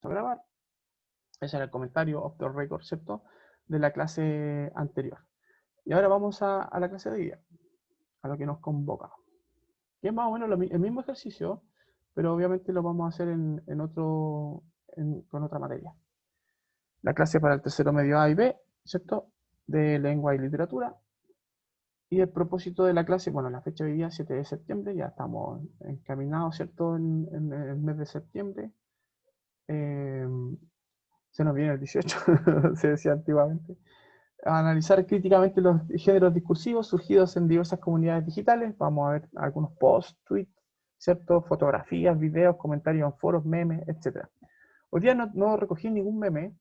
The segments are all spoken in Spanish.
a grabar. Ese era el comentario off the record, ¿cierto? De la clase anterior. Y ahora vamos a la clase de hoy día, a lo que nos convoca. Que es más o menos el mismo ejercicio, pero obviamente lo vamos a hacer con otra materia. La clase para el tercero medio A y B, ¿cierto? De lengua y literatura. Y el propósito de la clase, bueno, la fecha de hoy día, 7 de septiembre, ya estamos encaminados, ¿cierto? En el mes de septiembre. Eh, se nos viene el 18, se decía antiguamente. Analizar críticamente los géneros discursivos surgidos en diversas comunidades digitales. Vamos a ver algunos posts, tweets, ¿cierto? Fotografías, videos, comentarios en foros, memes, etc. Hoy día no recogí ningún meme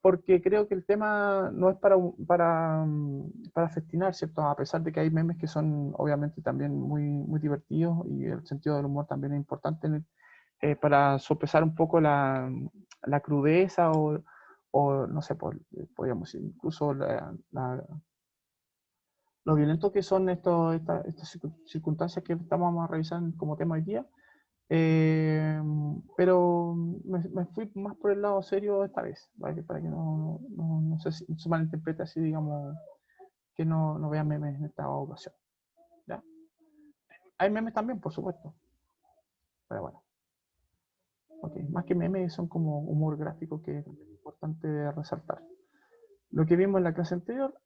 porque creo que el tema no es para festinar, ¿cierto? A pesar de que hay memes que son obviamente también muy divertidos y el sentido del humor también es importante para sopesar un poco la crudeza o no sé, podríamos decir, incluso lo violento que son estas circunstancias que estamos a revisar como tema hoy día. Pero me fui más por el lado serio esta vez, para que no se malinterprete así, digamos, que no vean memes en esta ocasión. ¿Ya? Hay memes también, por supuesto, pero bueno. Okay. Más que memes son como humor gráfico que es importante resaltar. Lo que vimos en la clase anterior,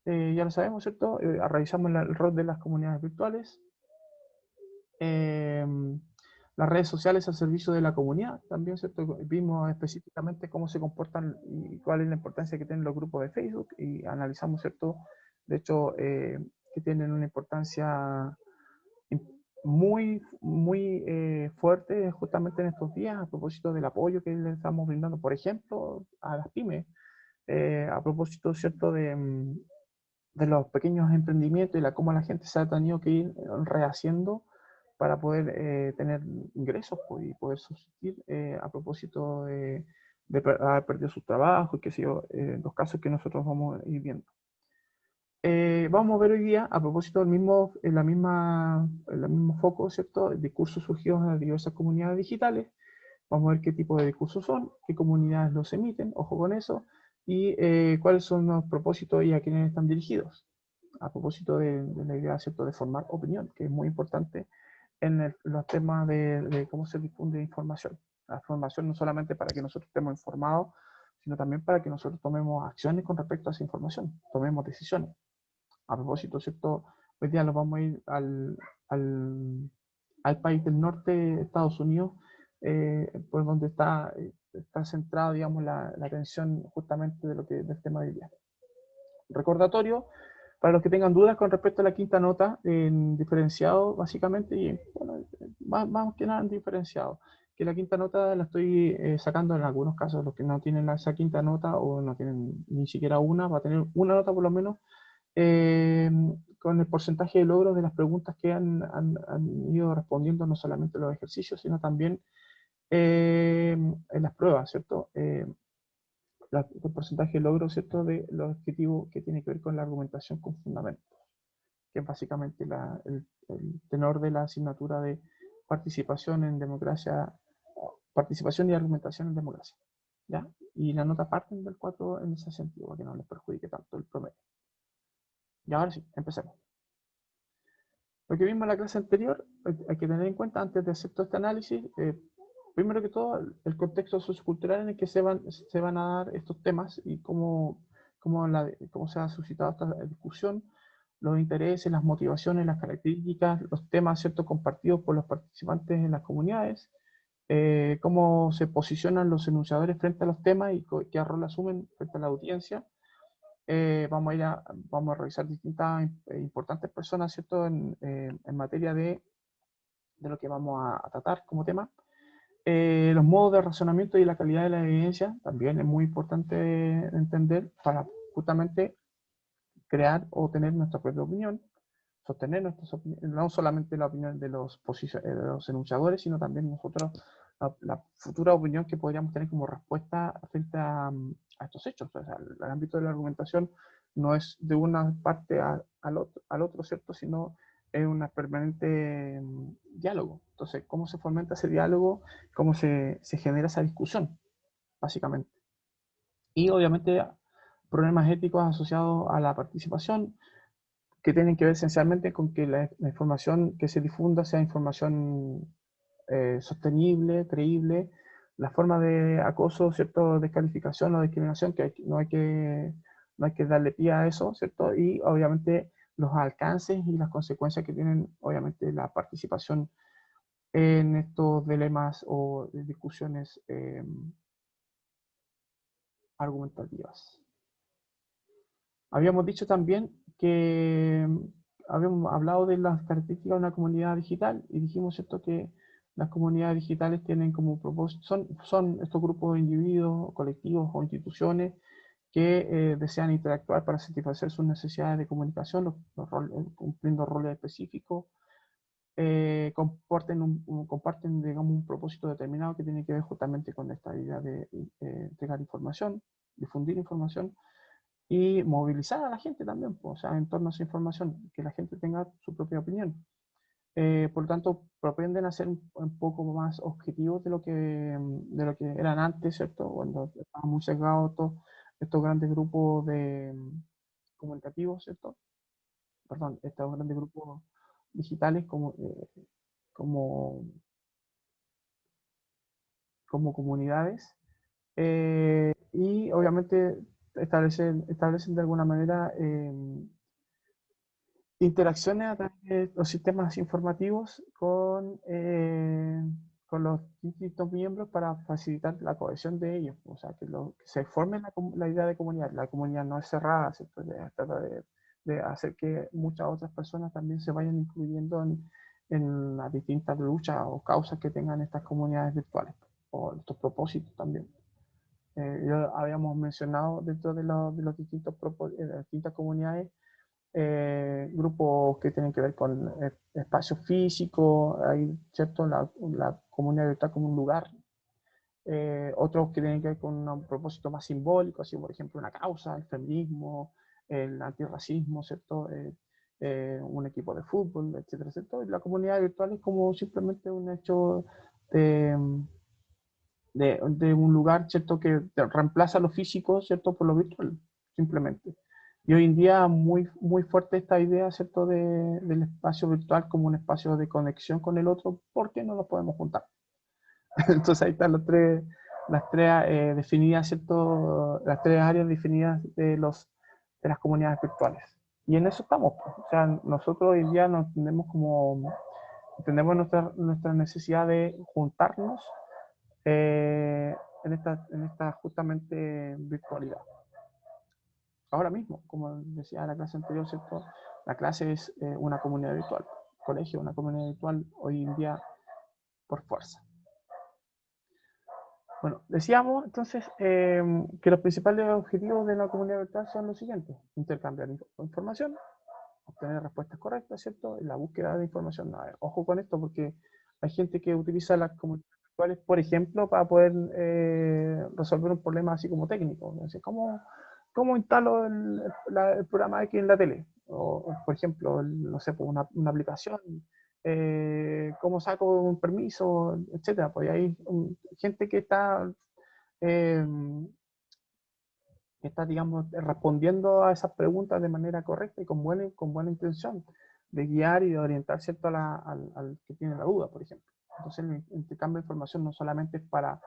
ya lo sabemos, ¿cierto? Revisamos el rol de las comunidades virtuales. Las redes sociales al servicio de la comunidad, también, ¿cierto? Vimos específicamente cómo se comportan y cuál es la importancia que tienen los grupos de Facebook y analizamos, ¿cierto? De hecho, que tienen una importancia muy fuerte justamente en estos días a propósito del apoyo que les estamos brindando, por ejemplo, a las pymes, a propósito, ¿cierto? De los pequeños emprendimientos y cómo la gente se ha tenido que ir rehaciendo para poder tener ingresos pues, y poder subsistir a propósito de haber perdido su trabajo y qué sé yo, los casos que nosotros vamos a ir viendo. Vamos a ver hoy día, a propósito del mismo, en el mismo foco, ¿cierto? Discursos surgidos en las diversas comunidades digitales. Vamos a ver qué tipo de discursos son, qué comunidades los emiten, ojo con eso, y cuáles son los propósitos y a quiénes están dirigidos. A propósito de la idea, ¿cierto?, de formar opinión, que es muy importante en los temas de cómo se difunde información. La información no solamente para que nosotros estemos informados, sino también para que nosotros tomemos acciones con respecto a esa información, tomemos decisiones. A propósito, ¿cierto? Hoy día nos vamos a ir al país del norte, Estados Unidos, por donde está centrada, digamos, la atención justamente del tema de hoy día. Recordatorio, para los que tengan dudas con respecto a la quinta nota, en diferenciado básicamente, y bueno, más que nada en diferenciado, que la quinta nota la estoy sacando en algunos casos, los que no tienen esa quinta nota o no tienen ni siquiera una, va a tener una nota por lo menos eh, con el porcentaje de logros de las preguntas que han ido respondiendo no solamente los ejercicios, sino también en las pruebas, ¿cierto? El porcentaje de logros, ¿cierto? De los objetivos que tiene que ver con la argumentación con fundamentos, que es básicamente el tenor de la asignatura de participación en democracia, participación y argumentación en democracia, ¿ya? Y la nota parten del 4 en ese sentido, para que no les perjudique tanto el promedio. Y ahora sí, empecemos. Lo que vimos en la clase anterior, hay que tener en cuenta antes de hacer todo este análisis, primero que todo, el contexto sociocultural en el que se van a dar estos temas y cómo se ha suscitado esta discusión, los intereses, las motivaciones, las características, los temas, ¿cierto?, compartidos por los participantes en las comunidades, cómo se posicionan los enunciadores frente a los temas y qué rol asumen frente a la audiencia. Vamos a revisar distintas importantes personas, ¿cierto?, en materia de lo que vamos a tratar como tema. Los modos de razonamiento y la calidad de la evidencia también es muy importante entender para justamente crear o tener nuestra propia opinión, sostener nuestras opiniones, no solamente la opinión de de los enunciadores, sino también nosotros la futura opinión que podríamos tener como respuesta frente a estos hechos. O sea, el ámbito de la argumentación no es de una parte al otro, ¿cierto? Sino es un permanente diálogo. Entonces, ¿cómo se fomenta ese diálogo? ¿Cómo se genera esa discusión, básicamente? Y obviamente problemas éticos asociados a la participación, que tienen que ver esencialmente con que la información que se difunda sea información sostenible, creíble, la forma de acoso, ¿cierto? Descalificación o discriminación, que no hay que darle pie a eso, ¿cierto? Y obviamente los alcances y las consecuencias que tienen, obviamente, la participación en estos dilemas o discusiones argumentativas. Habíamos dicho también que habíamos hablado de las características de una comunidad digital y dijimos, ¿cierto?, que las comunidades digitales tienen como propósito, son estos grupos de individuos, colectivos o instituciones que desean interactuar para satisfacer sus necesidades de comunicación, cumpliendo roles específicos, comparten, digamos, un propósito determinado que tiene que ver justamente con esta idea de entregar información, difundir información y movilizar a la gente también, pues, o sea, en torno a esa información, que la gente tenga su propia opinión. Por lo tanto, propenden a ser un poco más objetivos de lo que eran antes, ¿cierto? Cuando estaban muy sesgados estos grandes grupos de comunicativos, ¿cierto? Perdón, estos grandes grupos digitales como, como comunidades. Y obviamente establecen de alguna manera interacciones a través de los sistemas informativos con los distintos miembros para facilitar la cohesión de ellos, o sea, que se forme la idea de comunidad. La comunidad no es cerrada, ¿cierto? Trata de hacer que muchas otras personas también se vayan incluyendo en las distintas luchas o causas que tengan estas comunidades virtuales, o estos propósitos también. Ya habíamos mencionado dentro de los distintos de las distintas comunidades grupos que tienen que ver con espacios físicos, hay, ¿cierto? La comunidad virtual como un lugar, otros que tienen que ver con un propósito más simbólico, así por ejemplo una causa, el feminismo, el antirracismo, ¿cierto? Un equipo de fútbol, etcétera, ¿cierto? Y la comunidad virtual es como simplemente un hecho de, de un lugar, ¿cierto? Que reemplaza lo físico, ¿cierto? Por lo virtual, simplemente. Y hoy en día muy fuerte esta idea, ¿cierto? Del espacio virtual como un espacio de conexión con el otro, porque no nos podemos juntar. Entonces ahí están las tres definidas, ¿cierto? Las tres áreas definidas de las comunidades virtuales. Y en eso estamos, pues. O sea, nosotros hoy en día nos entendemos nuestra necesidad de juntarnos eh, en esta justamente virtualidad. Ahora mismo, como decía en la clase anterior, ¿cierto? La clase es una comunidad virtual, colegio, una comunidad virtual hoy en día por fuerza. Bueno, decíamos entonces que los principales objetivos de la comunidad virtual son los siguientes: intercambiar información, obtener respuestas correctas, ¿cierto? Y la búsqueda de información. A ver, ojo con esto, porque hay gente que utiliza las comunidades virtuales, por ejemplo, para poder resolver un problema así como técnico. ¿Cómo instalo el programa X en la tele? O, por ejemplo, no sé, pues una aplicación, cómo saco un permiso, etcétera. Pues hay gente eh, que está, digamos, respondiendo a esas preguntas de manera correcta y con buena intención de guiar y de orientar, ¿cierto?, al que tiene la duda, por ejemplo. Entonces, el intercambio de información no solamente es para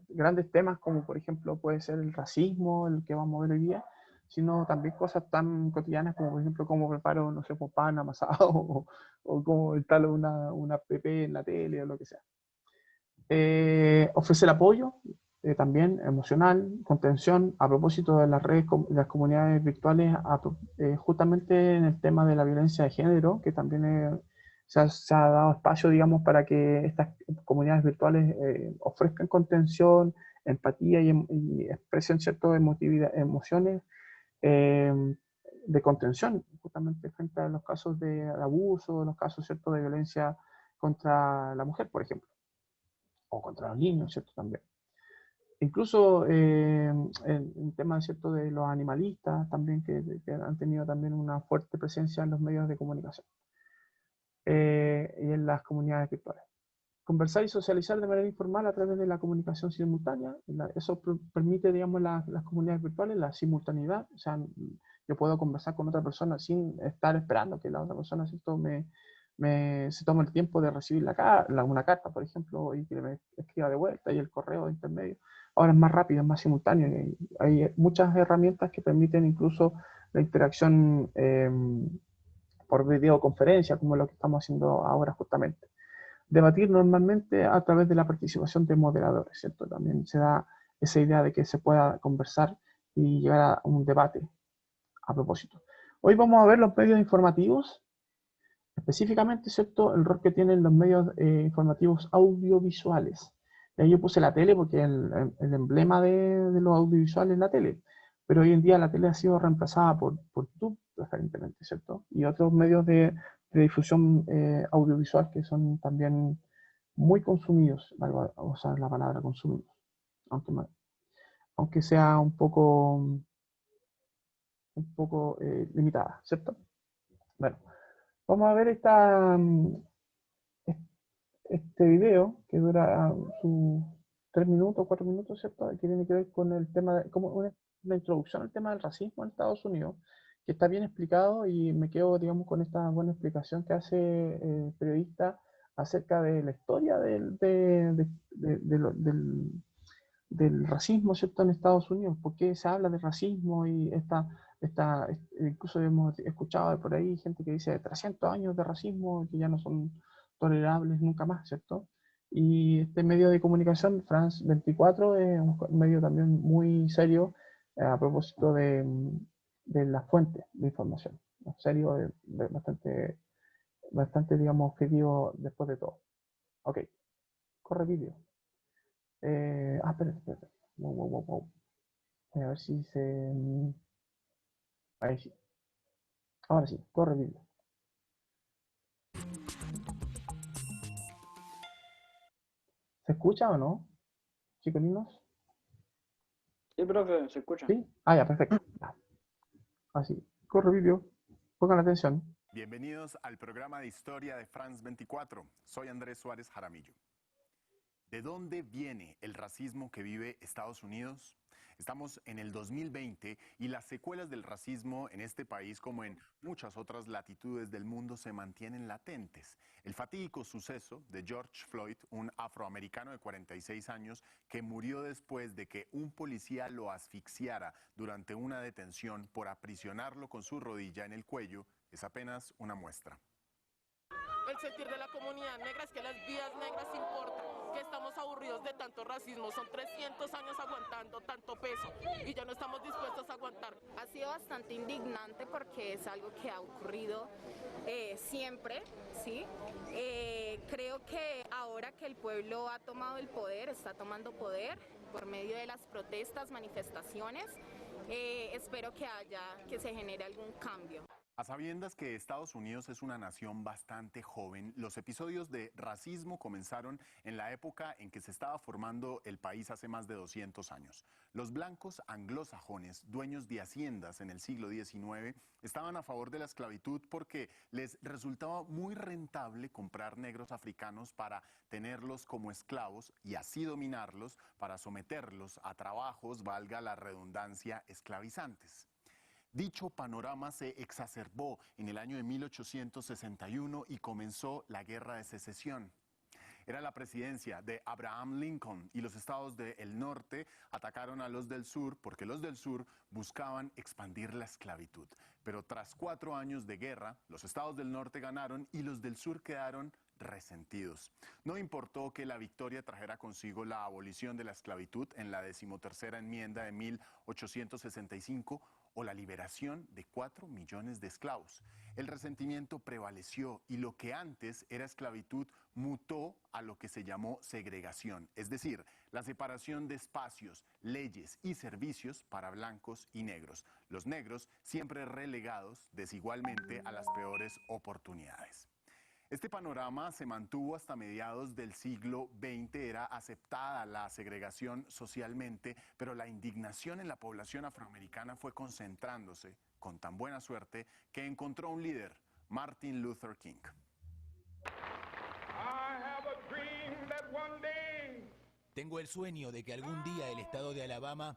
grandes temas como, por ejemplo, puede ser el racismo, el que vamos a ver hoy día, sino también cosas tan cotidianas como, por ejemplo, cómo preparo, no sé, pan amasado o cómo instalo una app en la tele o lo que sea. Ofrecer apoyo también emocional, contención, a propósito de las redes, de las comunidades virtuales, justamente en el tema de la violencia de género, que también se ha dado espacio, digamos, para que estas comunidades virtuales ofrezcan contención, empatía y expresen ciertas emociones eh, de contención, justamente frente a los casos de abuso, los casos, ¿cierto?, de violencia contra la mujer, por ejemplo, o contra los niños, ¿cierto? También. Incluso en temas, ¿cierto?, de los animalistas también, que han tenido también una fuerte presencia en los medios de comunicación. y en las comunidades virtuales. Conversar y socializar de manera informal a través de la comunicación simultánea. Eso permite, digamos, las comunidades virtuales, la simultaneidad. O sea, yo puedo conversar con otra persona sin estar esperando que la otra persona, ¿cierto?, se tome el tiempo de recibir una carta, por ejemplo, y que me escriba de vuelta, y el correo de intermedio. Ahora es más rápido, es más simultáneo. Y hay muchas herramientas que permiten incluso la interacción por videoconferencia, como lo que estamos haciendo ahora justamente. Debatir normalmente a través de la participación de moderadores, ¿cierto? También se da esa idea de que se pueda conversar y llegar a un debate a propósito. Hoy vamos a ver los medios informativos, específicamente, ¿cierto?, el rol que tienen los medios informativos audiovisuales. Y ahí yo puse la tele porque el emblema de los audiovisuales es la tele, pero hoy en día la tele ha sido reemplazada por YouTube, preferentemente, ¿cierto? Y otros medios de difusión audiovisual que son también muy consumidos, valgo a usar la palabra consumidos, aunque, aunque sea un poco limitada, ¿cierto? Bueno, vamos a ver este video que dura sus 3 minutos, 4 minutos, ¿cierto? Que tiene que ver con el tema, como una introducción al tema del racismo en Estados Unidos, que está bien explicado, y me quedo, digamos, con esta buena explicación que hace el periodista acerca de la historia del racismo, ¿cierto?, en Estados Unidos. ¿Por qué se habla de racismo? Y incluso hemos escuchado por ahí gente que dice 300 años de racismo que ya no son tolerables nunca más, ¿cierto? Y este medio de comunicación, France 24, es un medio también muy serio a propósito de las fuentes de información. Serio, bastante, digamos, objetivo después de todo. Ok, corre vídeo. Espérate. Wow. A ver si se. Ahí sí. Ahora sí, corre vídeo. ¿Se escucha o no, chicos? Sí, profe, se escucha. ¿Sí? Ah, ya, perfecto. Ya. Así, corre vídeo. Pongan atención. Bienvenidos al programa de historia de France 24. Soy Andrés Suárez Jaramillo. ¿De dónde viene el racismo que vive Estados Unidos? Estamos en el 2020 y las secuelas del racismo en este país, como en muchas otras latitudes del mundo, se mantienen latentes. El fatídico suceso de George Floyd, un afroamericano de 46 años que murió después de que un policía lo asfixiara durante una detención por aprisionarlo con su rodilla en el cuello, es apenas una muestra. El sentir de la comunidad negra es que las vidas negras importan, que estamos aburridos de tanto racismo, son 300 años aguantando tanto peso y ya no estamos dispuestos a aguantar. Ha sido bastante indignante porque es algo que ha ocurrido siempre, ¿sí? Creo que ahora que el pueblo ha tomado el poder, está tomando poder por medio de las protestas, manifestaciones, espero que se genere algún cambio. A sabiendas que Estados Unidos es una nación bastante joven, los episodios de racismo comenzaron en la época en que se estaba formando el país hace más de 200 años. Los blancos anglosajones, dueños de haciendas en el siglo XIX, estaban a favor de la esclavitud porque les resultaba muy rentable comprar negros africanos para tenerlos como esclavos y así dominarlos para someterlos a trabajos, valga la redundancia, esclavizantes. Dicho panorama se exacerbó en el año de 1861 y comenzó la Guerra de Secesión. Era la presidencia de Abraham Lincoln y los estados del norte atacaron a los del sur porque los del sur buscaban expandir la esclavitud. Pero tras 4 años de guerra, los estados del norte ganaron y los del sur quedaron resentidos. No importó que la victoria trajera consigo la abolición de la esclavitud en la 13ª enmienda de 1865 o la liberación de 4 millones de esclavos. El resentimiento prevaleció y lo que antes era esclavitud mutó a lo que se llamó segregación, es decir, la separación de espacios, leyes y servicios para blancos y negros. Los negros siempre relegados desigualmente a las peores oportunidades. Este panorama se mantuvo hasta mediados del siglo XX, era aceptada la segregación socialmente, pero la indignación en la población afroamericana fue concentrándose, con tan buena suerte, que encontró un líder, Martin Luther King. Tengo el sueño de que algún día el estado de Alabama,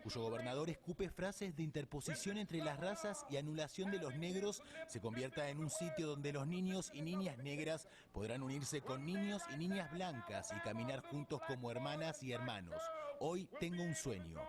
cuyo gobernador escupe frases de interposición entre las razas y anulación de los negros, se convierta en un sitio donde los niños y niñas negras podrán unirse con niños y niñas blancas y caminar juntos como hermanas y hermanos. Hoy tengo un sueño.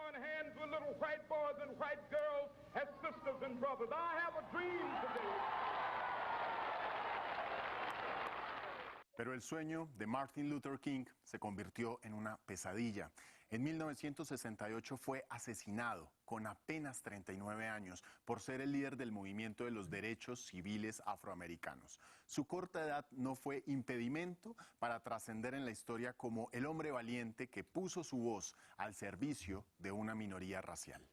Pero el sueño de Martin Luther King se convirtió en una pesadilla. En 1968 fue asesinado con apenas 39 años por ser el líder del movimiento de los derechos civiles afroamericanos. Su corta edad no fue impedimento para trascender en la historia como el hombre valiente que puso su voz al servicio de una minoría racial.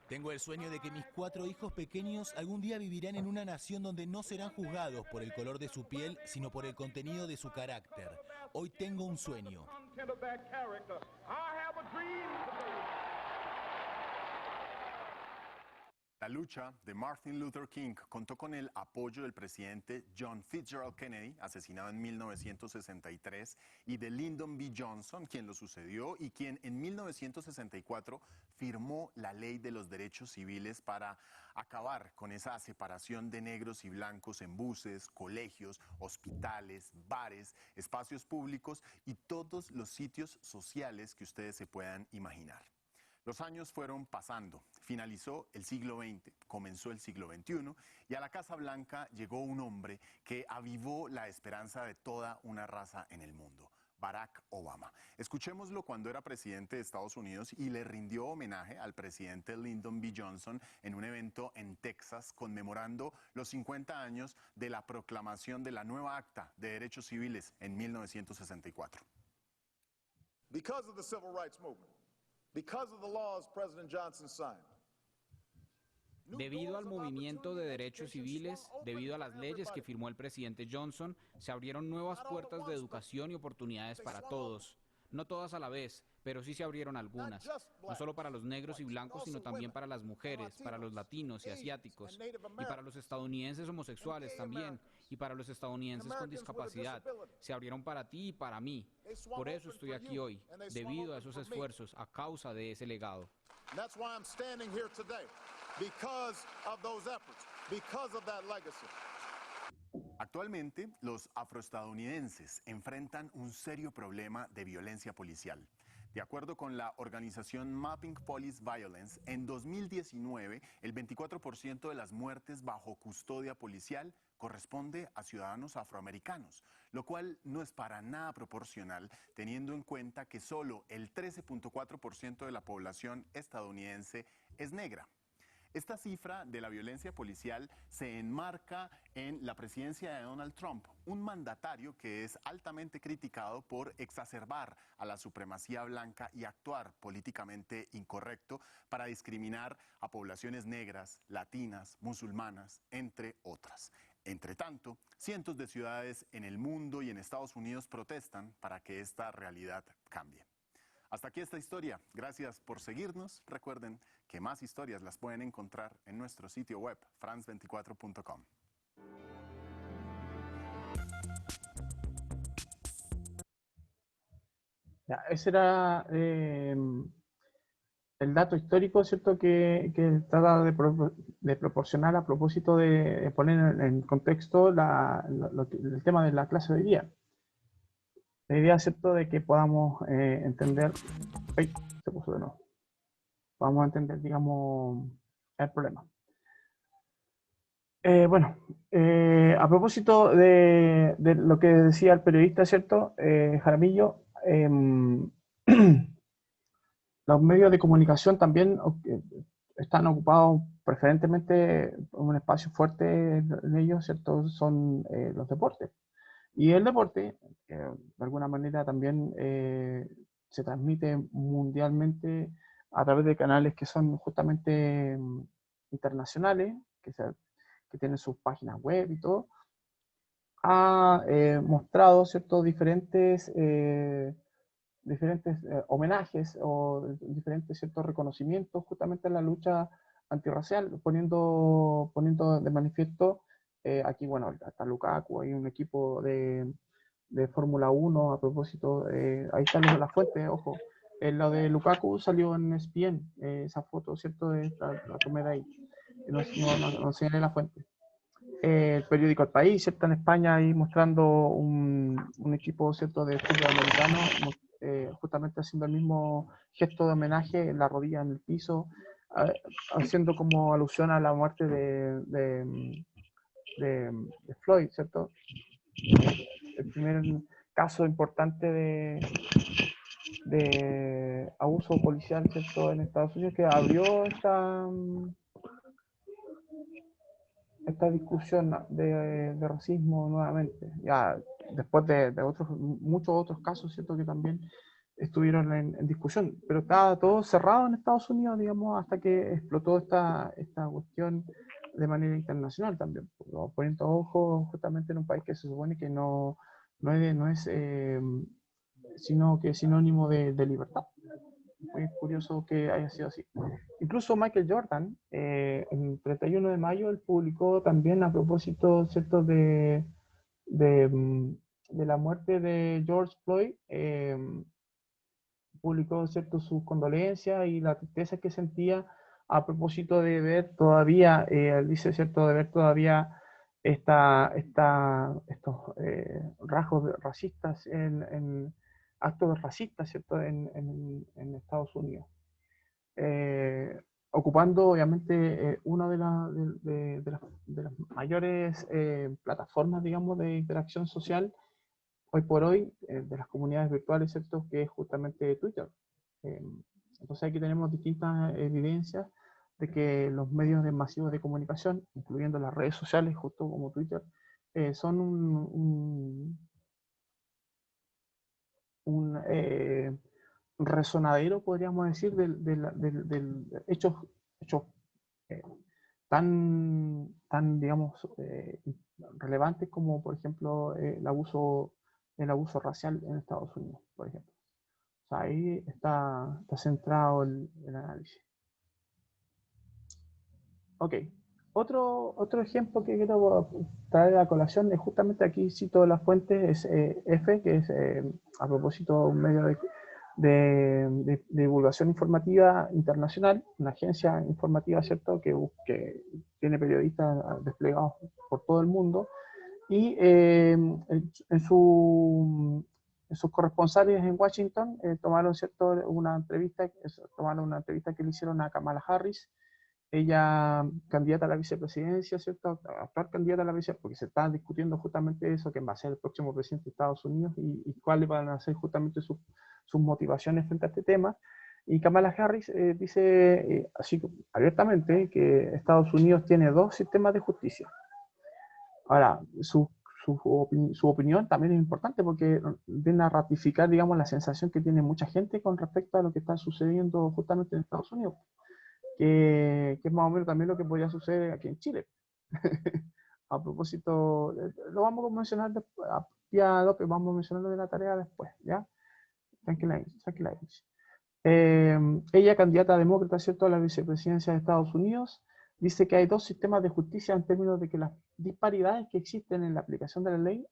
Tengo el sueño de que mis 4 hijos pequeños algún día vivirán en una nación donde no serán juzgados por el color de su piel, sino por el contenido de su carácter. Hoy tengo un sueño. La lucha de Martin Luther King contó con el apoyo del presidente John Fitzgerald Kennedy, asesinado en 1963, y de Lyndon B. Johnson, quien lo sucedió y quien en 1964 firmó la Ley de los Derechos Civiles para acabar con esa separación de negros y blancos en buses, colegios, hospitales, bares, espacios públicos y todos los sitios sociales que ustedes se puedan imaginar. Los años fueron pasando, finalizó el siglo XX, comenzó el siglo XXI y a la Casa Blanca llegó un hombre que avivó la esperanza de toda una raza en el mundo, Barack Obama. Escuchémoslo cuando era presidente de Estados Unidos y le rindió homenaje al presidente Lyndon B. Johnson en un evento en Texas conmemorando los 50 años de la proclamación de la nueva Acta de Derechos Civiles en 1964. Because of the Civil Rights Movement, because of the laws President Johnson signed. Debido al movimiento de derechos civiles, debido a las leyes que firmó el presidente Johnson, se abrieron nuevas puertas de educación y oportunidades para todos. No todas a la vez, pero sí se abrieron algunas. No solo para los negros y blancos, sino también para las mujeres, para los latinos y asiáticos, y para los estadounidenses homosexuales también, y para los estadounidenses con discapacidad. Se abrieron para ti y para mí. Por eso estoy aquí hoy, debido a esos esfuerzos, a causa de ese legado. Actualmente, los afroestadounidenses enfrentan un serio problema de violencia policial. De acuerdo con la organización Mapping Police Violence, en 2019, el 24% de las muertes bajo custodia policial corresponde a ciudadanos afroamericanos, lo cual no es para nada proporcional, teniendo en cuenta que solo el 13.4% de la población estadounidense es negra. Esta cifra de la violencia policial se enmarca en la presidencia de Donald Trump, un mandatario que es altamente criticado por exacerbar a la supremacía blanca y actuar políticamente incorrecto para discriminar a poblaciones negras, latinas, musulmanas, entre otras. Entre tanto, cientos de ciudades en el mundo y en Estados Unidos protestan para que esta realidad cambie. Hasta aquí esta historia. Gracias por seguirnos. Recuerden que más historias las pueden encontrar en nuestro sitio web, france24.com. Ya, ese era el dato histórico, ¿cierto?, que trata de proporcionar a propósito de poner en contexto el tema de la clase de hoy día. La idea, ¿cierto?, de que podamos entender... ¡Ay! Se puso de nuevo. Podamos entender, digamos, el problema. A propósito de lo que decía el periodista, ¿cierto?, Jaramillo, los medios de comunicación también están ocupados preferentemente, un espacio fuerte en ellos, ¿cierto?, son los deportes. Y el deporte, de alguna manera, también se transmite mundialmente a través de canales que son justamente internacionales, que tienen sus páginas web y todo. Ha mostrado, ¿cierto?, diferentes homenajes o diferentes, ¿cierto?, reconocimientos justamente en la lucha antirracial, poniendo de manifiesto Aquí, bueno, está Lukaku, hay un equipo de Fórmula 1 a propósito, ahí están las fuentes, ojo. Lo de Lukaku salió en ESPN, esa foto, ¿cierto? La tomé de ahí. No enseñaré la fuente. El periódico El País, ¿cierto? En España, ahí mostrando un equipo, ¿cierto? De fútbol americano, justamente haciendo el mismo gesto de homenaje, en la rodilla en el piso, haciendo como alusión a la muerte de Floyd, ¿cierto? El primer caso importante de abuso policial, ¿cierto? En Estados Unidos, que abrió esta discusión de racismo nuevamente, ya después de muchos otros casos, ¿cierto? Que también estuvieron en discusión, pero estaba todo cerrado en Estados Unidos, digamos, hasta que explotó esta cuestión de manera internacional también, poniendo ojo justamente en un país que se supone que no es sino que es sinónimo de libertad. Muy curioso que haya sido así. Incluso Michael Jordan, el 31 de mayo, él publicó también a propósito, ¿cierto?, de la muerte de George Floyd, publicó, ¿cierto?, sus condolencias y la tristeza que sentía a propósito de ver todavía, él dice, ¿cierto?, de ver todavía estos rasgos racistas actos racistas, ¿cierto?, en Estados Unidos. Ocupando obviamente una de las mayores plataformas, digamos, de interacción social hoy por hoy, de las comunidades virtuales, ¿cierto?, que es justamente Twitter. Entonces aquí tenemos distintas evidencias de que los medios masivos de comunicación, incluyendo las redes sociales, justo como Twitter, son un resonadero, podríamos decir, del hechos eh, tan digamos, relevantes como, por ejemplo, el abuso racial en Estados Unidos, por ejemplo. O sea, ahí está centrado el análisis. Ok. Otro ejemplo que quiero traer a colación es justamente aquí cito la fuente, es EFE, que es a propósito de un medio de divulgación informativa internacional, una agencia informativa, ¿cierto?, que tiene periodistas desplegados por todo el mundo, y en sus corresponsales en Washington tomaron una entrevista que le hicieron a Kamala Harris, ella candidata a la vicepresidencia, ¿cierto? Actual candidata a la vicepresidencia, porque se está discutiendo justamente eso, quién va a ser el próximo presidente de Estados Unidos y cuáles van a ser justamente sus motivaciones frente a este tema. Y Kamala Harris dice así abiertamente que Estados Unidos tiene dos sistemas de justicia. Ahora, su opinión también es importante porque viene a ratificar, digamos, la sensación que tiene mucha gente con respecto a lo que está sucediendo justamente en Estados Unidos, que es más o menos también lo que podría suceder aquí en Chile. A propósito, lo vamos a mencionar después, vamos a mencionarlo de la tarea después, ¿ya? Tranquila. Ella, candidata demócrata, ¿cierto?, a la vicepresidencia de Estados Unidos, dice que hay dos sistemas de justicia en términos de que las disparidades que existen en la aplicación de la ley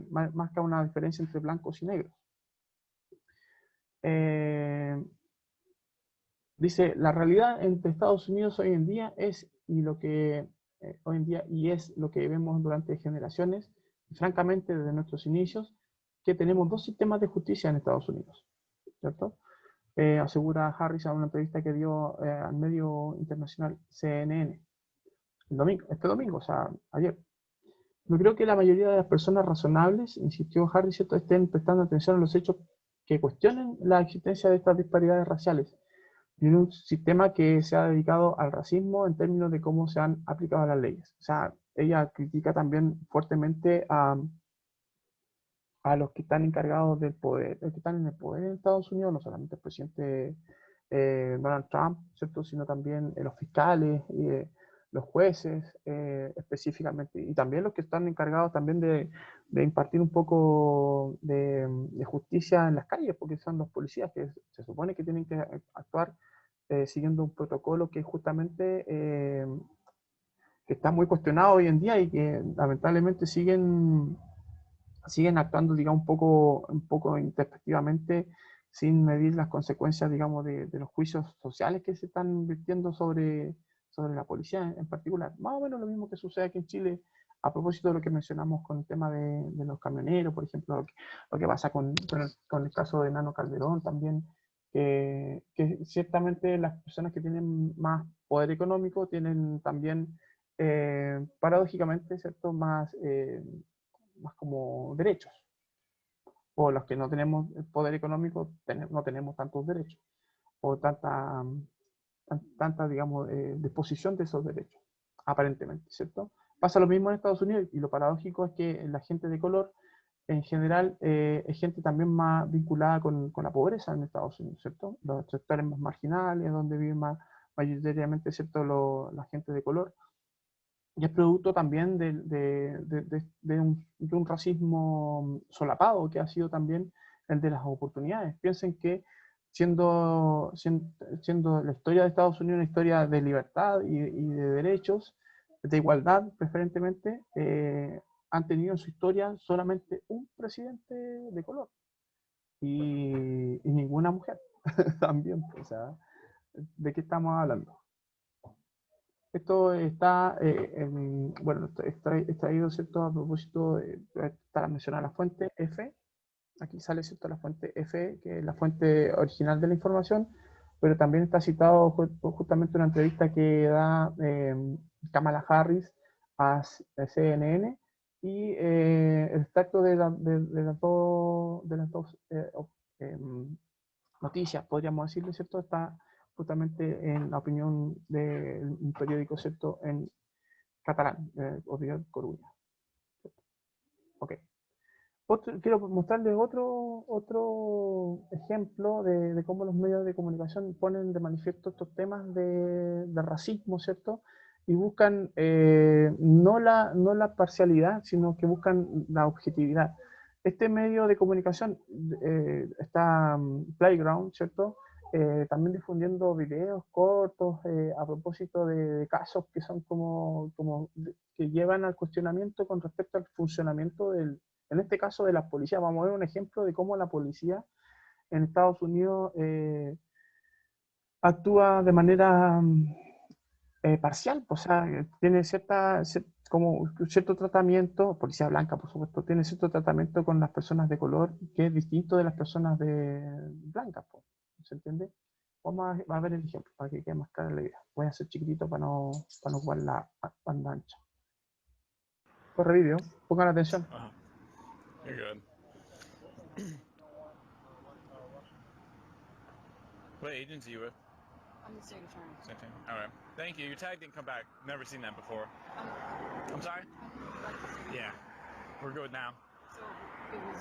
marca una diferencia entre blancos y negros. Dice, la realidad entre Estados Unidos hoy en día es lo que vemos durante generaciones, y francamente desde nuestros inicios, que tenemos dos sistemas de justicia en Estados Unidos, ¿cierto? Asegura Harris en una entrevista que dio al medio internacional CNN este domingo, o sea, ayer. No creo que la mayoría de las personas razonables, insistió Harris, ¿cierto?, estén prestando atención a los hechos que cuestionen la existencia de estas disparidades raciales y en un sistema que se ha dedicado al racismo en términos de cómo se han aplicado las leyes. O sea, ella critica también fuertemente a los que están encargados del poder, que están en el poder en Estados Unidos, no solamente el presidente Donald Trump, ¿cierto?, sino también los fiscales, los jueces específicamente, y también los que están encargados también de impartir un poco de justicia en las calles, porque son los policías que se supone que tienen que actuar siguiendo un protocolo que justamente que está muy cuestionado hoy en día y que lamentablemente siguen actuando, digamos, un poco intempestivamente, sin medir las consecuencias, digamos, de los juicios sociales que se están virtiendo sobre la policía en particular. Más o menos lo mismo que sucede aquí en Chile, a propósito de lo que mencionamos con el tema de los camioneros, por ejemplo, lo que pasa con el caso de Nano Calderón también, que ciertamente las personas que tienen más poder económico tienen también, paradójicamente, ¿cierto?, más como derechos, o los que no tenemos poder económico no tenemos tantos derechos, o tanta digamos, disposición de esos derechos, aparentemente, ¿cierto? Pasa lo mismo en Estados Unidos, y lo paradójico es que la gente de color, en general, es gente también más vinculada con la pobreza en Estados Unidos, ¿cierto? Los sectores más marginales, donde viven mayoritariamente, ¿cierto?, la gente de color. Y es producto también de un racismo solapado, que ha sido también el de las oportunidades. Piensen que siendo la historia de Estados Unidos una historia de libertad y de derechos, de igualdad preferentemente, han tenido en su historia solamente un presidente de color y ninguna mujer también. O sea, ¿de qué estamos hablando? Esto está, bueno, extraído, ¿cierto?, a propósito para mencionar la fuente F. Aquí sale, ¿cierto?, la fuente F, que es la fuente original de la información, pero también está citado justamente una entrevista que da Kamala Harris a CNN, y el extracto de las dos noticias, podríamos decirlo, ¿cierto?, está justamente en la opinión de un periódico, ¿cierto?, en catalán, Opinión Coruña. Ok. Quiero mostrarles otro ejemplo de cómo los medios de comunicación ponen de manifiesto estos temas de racismo, ¿cierto? Y buscan no la parcialidad, sino que buscan la objetividad. Este medio de comunicación está Playground, ¿cierto? También difundiendo videos cortos a propósito de casos que son que llevan al cuestionamiento con respecto al funcionamiento en este caso, de la policía. Vamos a ver un ejemplo de cómo la policía en Estados Unidos actúa de manera parcial, o sea, tiene como cierto tratamiento. Policía blanca, por supuesto, tiene cierto tratamiento con las personas de color que es distinto de las personas blancas, ¿se entiende? Vamos a ver el ejemplo para que quede más clara la idea. Voy a hacer chiquitito para no jugar la banda ancha. Corre vídeo, pongan atención. You're good. What agency are you with? I'm the state attorney. Same thing. All right. Thank you. Your tag didn't come back. Never seen that before. I'm sorry? Yeah. We're good now. So it was.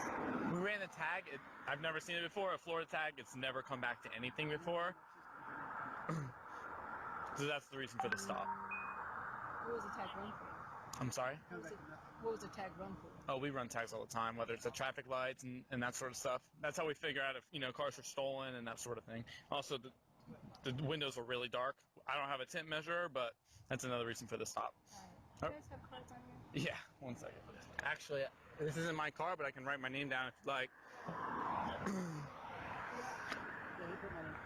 We ran the tag. I've never seen it before. A Florida tag. It's never come back to anything before. So that's the reason for the stop. What was the tag run for? I'm sorry? What was the tag run for? Oh, we run tags all the time, whether it's the traffic lights and that sort of stuff. That's how we figure out if, cars are stolen and that sort of thing. Also, the windows were really dark. I don't have a tint measure, but that's another reason for the stop. Do you guys have cards on you? Yeah, 1 second. Actually, this isn't my car, but I can write my name down if you'd like. Yeah, you put my name down.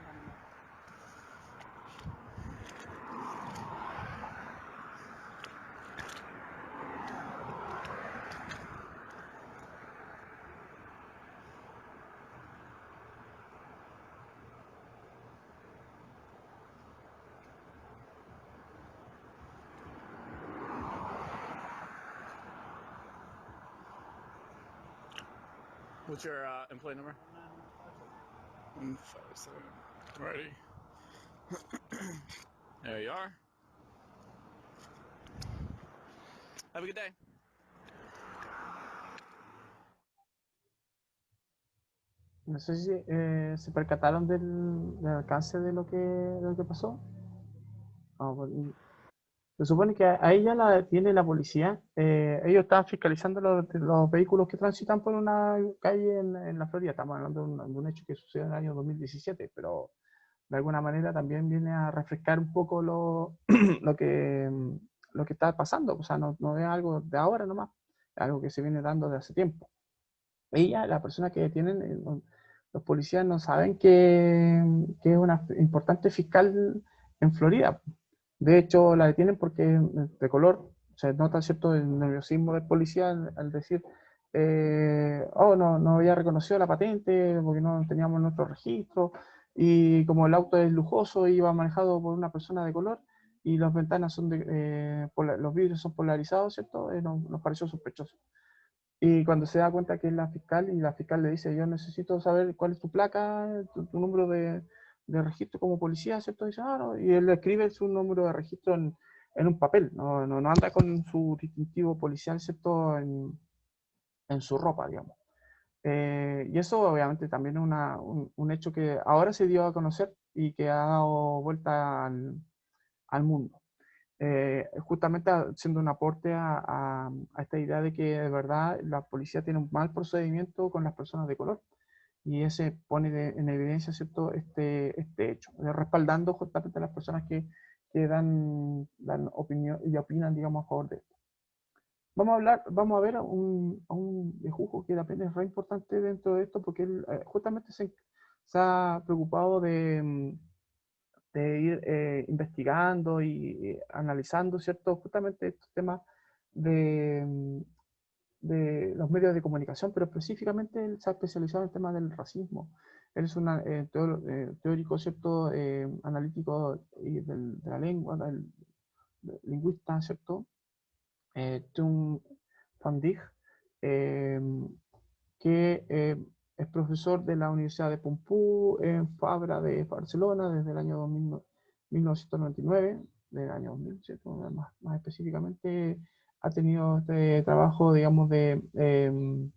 What's your employee number? 157. Ready. There you are. Have a good day. No sé si se percataron del alcance de lo que pasó. Se supone que a ella la detiene la policía. Ellos estaban fiscalizando los vehículos que transitan por una calle en la Florida. Estamos hablando de un hecho que sucedió en el año 2017, pero de alguna manera también viene a refrescar un poco lo que lo que está pasando, o sea, no es algo de ahora nomás, es algo que se viene dando de hace tiempo. Ella, la persona que detienen, los policías no saben que es una importante fiscal en Florida. De hecho, la detienen porque de color. Se nota, ¿cierto?, el nerviosismo del policía al decir, oh, no había reconocido la patente porque no teníamos nuestro registro, y como el auto es lujoso, iba manejado por una persona de color, y las ventanas son los vidrios son polarizados, ¿cierto? Nos pareció sospechoso. Y cuando se da cuenta que es la fiscal, y la fiscal le dice, yo necesito saber cuál es tu placa, tu número de registro como policía, ¿cierto? Dice, no. Y él le escribe su número de registro en un papel, no anda con su distintivo policial, ¿cierto? En su ropa, digamos. Y eso obviamente también es un hecho que ahora se dio a conocer y que ha dado vuelta al mundo. Justamente haciendo un aporte a esta idea de que de verdad la policía tiene un mal procedimiento con las personas de color, y ese pone en evidencia, ¿cierto?, este hecho, respaldando justamente a las personas que dan opinión y opinan, digamos, a favor de esto. Vamos a ver a un viejujo que también es re importante dentro de esto, porque él justamente se ha preocupado de ir investigando y analizando, ¿cierto?, justamente estos temas de los medios de comunicación, pero específicamente él se ha especializado en el tema del racismo. Él es un teórico, ¿cierto?, analítico de la lengua, lingüista, ¿cierto?, Tung Van Dijk, que es profesor de la Universidad de Pompeu en Fabra de Barcelona desde el año 1999, del año 2000, ¿cierto? Más específicamente ha tenido este trabajo, digamos, de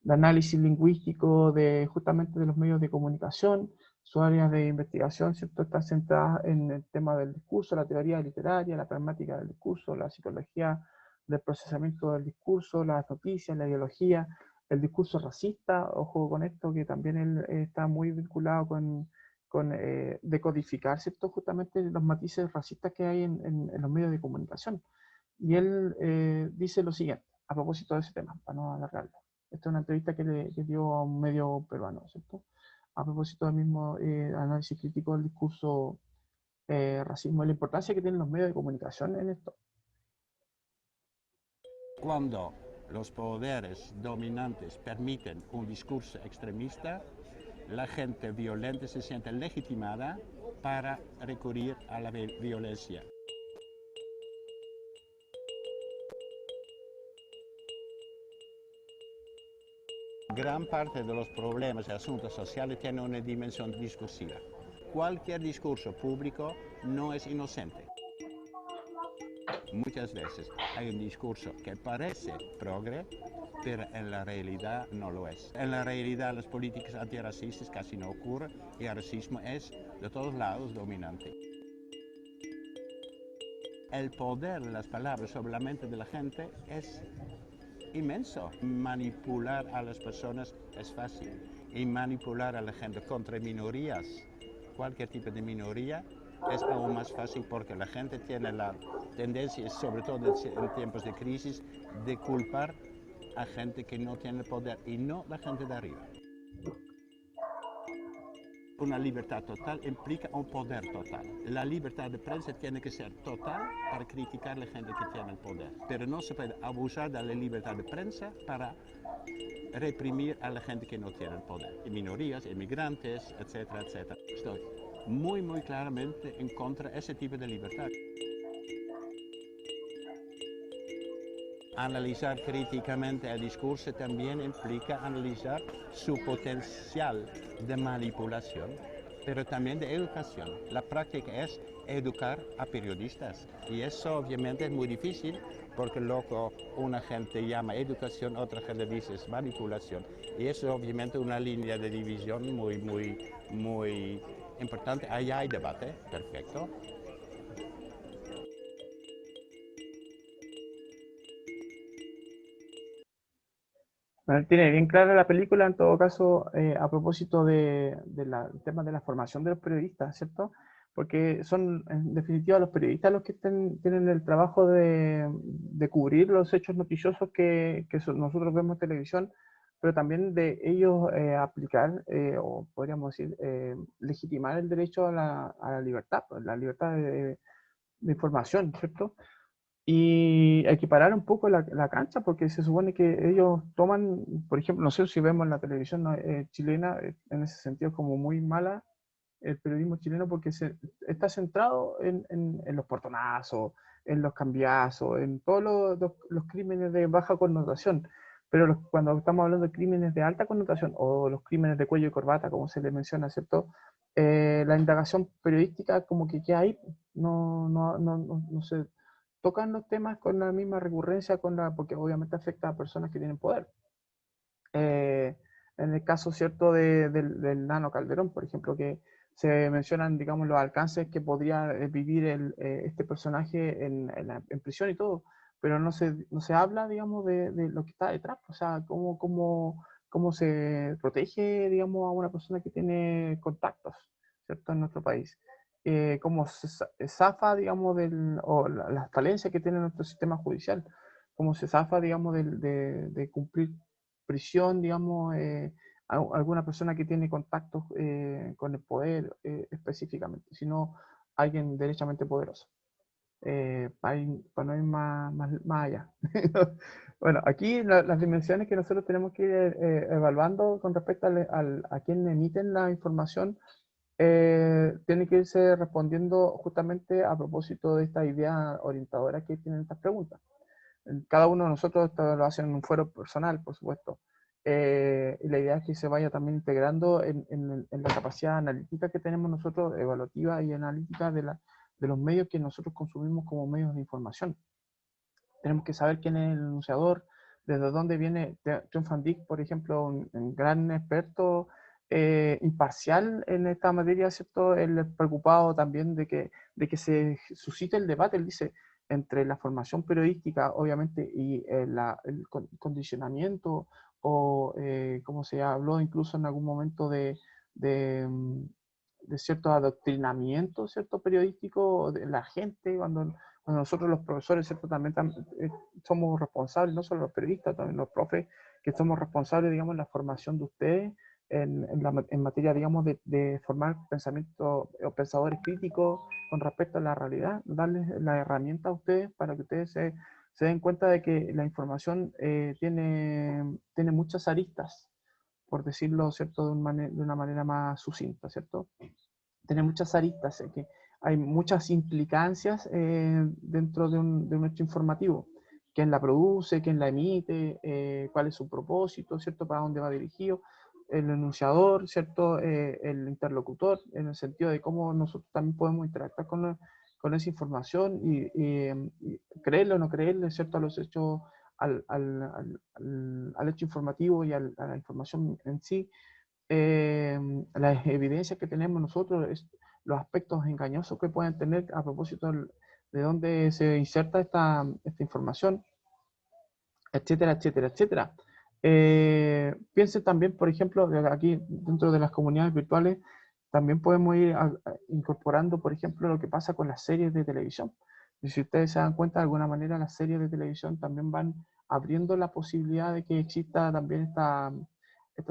análisis lingüístico justamente de los medios de comunicación. Su área de investigación, ¿cierto?, está centrada en el tema del discurso, la teoría literaria, la pragmática del discurso, la psicología del procesamiento del discurso, las noticias, la ideología, el discurso racista. Ojo con esto, que también él está muy vinculado con decodificar, ¿cierto?, justamente los matices racistas que hay en los medios de comunicación. Y él dice lo siguiente, a propósito de ese tema, para no alargarlo. Esta es una entrevista que dio a un medio peruano, ¿cierto?, a propósito del mismo análisis crítico del discurso racismo y la importancia que tienen los medios de comunicación en esto. Cuando los poderes dominantes permiten un discurso extremista, la gente violenta se siente legitimada para recurrir a la violencia. Gran parte de los problemas y asuntos sociales tienen una dimensión discursiva. Cualquier discurso público no es inocente. Muchas veces hay un discurso que parece progre, pero en la realidad no lo es. En la realidad las políticas antirracistas casi no ocurren y el racismo es de todos lados dominante. El poder de las palabras sobre la mente de la gente es inmenso. Manipular a las personas es fácil y manipular a la gente contra minorías, cualquier tipo de minoría, es aún más fácil porque la gente tiene la tendencia, sobre todo en tiempos de crisis, de culpar a gente que no tiene poder y no la gente de arriba. Una libertad total implica un poder total. La libertad de prensa tiene que ser total para criticar a la gente que tiene el poder. Pero no se puede abusar de la libertad de prensa para reprimir a la gente que no tiene el poder. Minorías, inmigrantes, etcétera, etcétera. Estoy muy claramente en contra de ese tipo de libertad. Analizar críticamente el discurso también implica analizar su potencial de manipulación, pero también de educación. La práctica es educar a periodistas y eso obviamente es muy difícil porque luego una gente llama educación, otra gente dice es manipulación y eso es obviamente una línea de división muy importante. Ahí hay debate, perfecto. Bueno, tiene bien clara la película, en todo caso, a propósito del tema de la formación de los periodistas, ¿cierto? porque son en definitiva los periodistas los que tienen el trabajo de cubrir los hechos noticiosos que nosotros vemos en televisión, pero también de ellos aplicar, o podríamos decir, legitimar el derecho a la libertad, pues, la libertad de información, ¿cierto? Y equiparar un poco la cancha, porque se supone que ellos toman, por ejemplo, no sé si vemos en la televisión chilena, en ese sentido como muy mala el periodismo chileno, porque está centrado en los portonazos, en los cambiazos, en todos los crímenes de baja connotación. Pero cuando estamos hablando de crímenes de alta connotación, o los crímenes de cuello y corbata, como se le menciona, ¿cierto? La indagación periodística como que queda ahí, no se tocan los temas con la misma recurrencia, porque obviamente afecta a personas que tienen poder. En el caso, ¿cierto?, del Nano Calderón, por ejemplo, que se mencionan, digamos, los alcances que podría vivir este personaje en prisión y todo, pero no se habla, digamos, de lo que está detrás, o sea, cómo se protege, digamos, a una persona que tiene contactos, ¿cierto?, en nuestro país. Cómo se zafa, digamos, o las falencias que tiene nuestro sistema judicial, cómo se zafa, digamos, de cumplir prisión, digamos, a alguna persona que tiene contactos con el poder específicamente, sino alguien derechamente poderoso. Para no ir más allá. Bueno, aquí las dimensiones que nosotros tenemos que ir evaluando con respecto a quién emiten la información, tiene que irse respondiendo justamente a propósito de esta idea orientadora que tienen estas preguntas. Cada uno de nosotros esto lo hace en un fuero personal, por supuesto. Y la idea es que se vaya también integrando en la capacidad analítica que tenemos nosotros, evaluativa y analítica de los medios que nosotros consumimos como medios de información. Tenemos que saber quién es el enunciador, desde dónde viene. John Van Dyck, por ejemplo, un gran experto imparcial en esta materia, ¿cierto? Él es preocupado también de que se suscite el debate. Él dice, entre la formación periodística, obviamente, y el condicionamiento, o como se habló incluso en algún momento de cierto adoctrinamiento, cierto periodístico de la gente, cuando nosotros los profesores, ¿cierto? También somos responsables, no solo los periodistas, también los profes, que somos responsables, digamos, en la formación de ustedes, en materia, digamos, de formar pensamiento o pensadores críticos con respecto a la realidad, darles la herramienta a ustedes para que ustedes se den cuenta de que la información tiene muchas aristas, por decirlo, ¿cierto?, de una manera más sucinta, ¿cierto? Tiene muchas aristas, que hay muchas implicancias dentro de un hecho informativo. ¿Quién la produce? ¿Quién la emite? ¿Cuál es su propósito? ¿Cierto? ¿Para dónde va dirigido? El enunciador, ¿cierto? El interlocutor, en el sentido de cómo nosotros también podemos interactuar con esa información y creerle o no creerle, ¿cierto?, a los hechos, al hecho informativo y a la información en sí. Las evidencias que tenemos nosotros, los aspectos engañosos que pueden tener a propósito de dónde se inserta esta información, etcétera, etcétera, etcétera. Piensen también, por ejemplo, aquí dentro de las comunidades virtuales, también podemos ir incorporando, por ejemplo, lo que pasa con las series de televisión. Y si ustedes se dan cuenta, de alguna manera las series de televisión también van abriendo la posibilidad de que exista también esta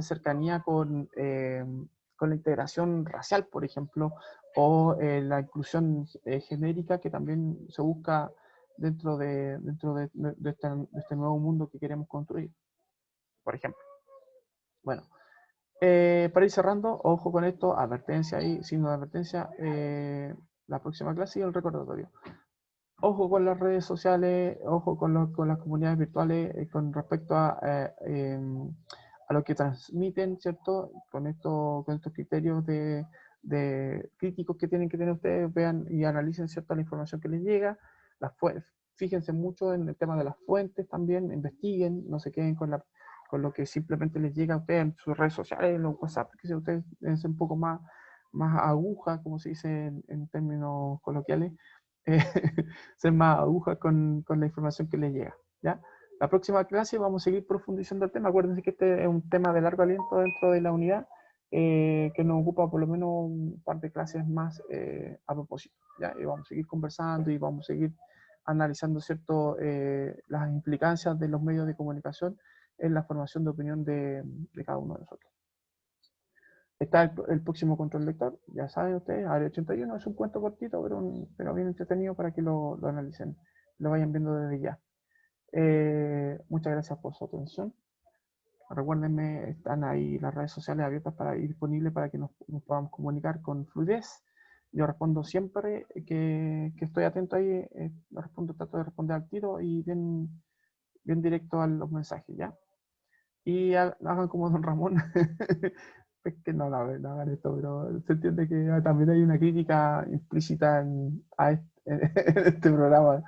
cercanía con la integración racial, por ejemplo, o la inclusión genérica que también se busca dentro de este nuevo mundo que queremos construir, por ejemplo. Bueno, para ir cerrando, ojo con esto, advertencia ahí, signo de advertencia, la próxima clase y el recordatorio. Ojo con las redes sociales, ojo con las comunidades virtuales con respecto a lo que transmiten, ¿cierto? Con estos criterios de críticos que tienen que tener ustedes, vean y analicen, ¿cierto?, la información que les llega. Fíjense mucho en el tema de las fuentes también, investiguen, no se queden con lo que simplemente les llega a ustedes en sus redes sociales, en los WhatsApp, que si ustedes deben ser un poco más aguja, como se dice en términos coloquiales, ser más aguja con la información que les llega, ¿ya? La próxima clase vamos a seguir profundizando el tema. Acuérdense que este es un tema de largo aliento dentro de la unidad, que nos ocupa por lo menos un par de clases más a propósito, ¿ya? Y vamos a seguir conversando y vamos a seguir analizando, ¿cierto?, las implicancias de los medios de comunicación en la formación de opinión de cada uno de nosotros. Está el próximo control lector, ya saben ustedes, Área 81, es un cuento cortito, pero bien entretenido para que lo analicen, lo vayan viendo desde ya. Muchas gracias por su atención. Recuérdenme, están ahí las redes sociales abiertas para ir disponibles para que nos podamos comunicar con fluidez. Yo respondo siempre que estoy atento ahí, trato de responder al tiro y bien directo a los mensajes, ¿ya? Y hagan como don Ramón. Es que no hagan esto, pero se entiende que también hay una crítica implícita en este programa,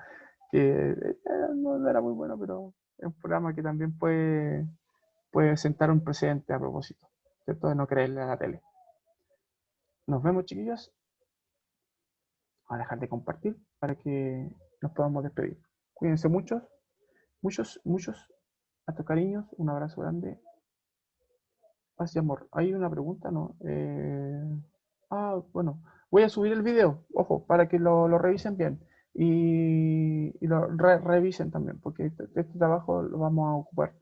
que no era muy bueno, pero es un programa que también puede sentar un precedente a propósito, ¿cierto? De no creerle a la tele. Nos vemos, chiquillos. Voy a dejar de compartir para que nos podamos despedir. Cuídense muchos. Hasta cariños. Un abrazo grande. Paz y amor. ¿Hay una pregunta? No. Bueno. Voy a subir el video, ojo, para que lo revisen bien. Y lo revisen también, porque este trabajo lo vamos a ocupar.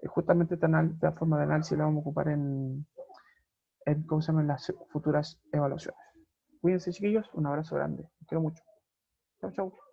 Justamente esta forma de análisis la vamos a ocupar en ¿cómo se llaman? Las futuras evaluaciones. Cuídense, chiquillos. Un abrazo grande. Los quiero mucho. Chau, chau.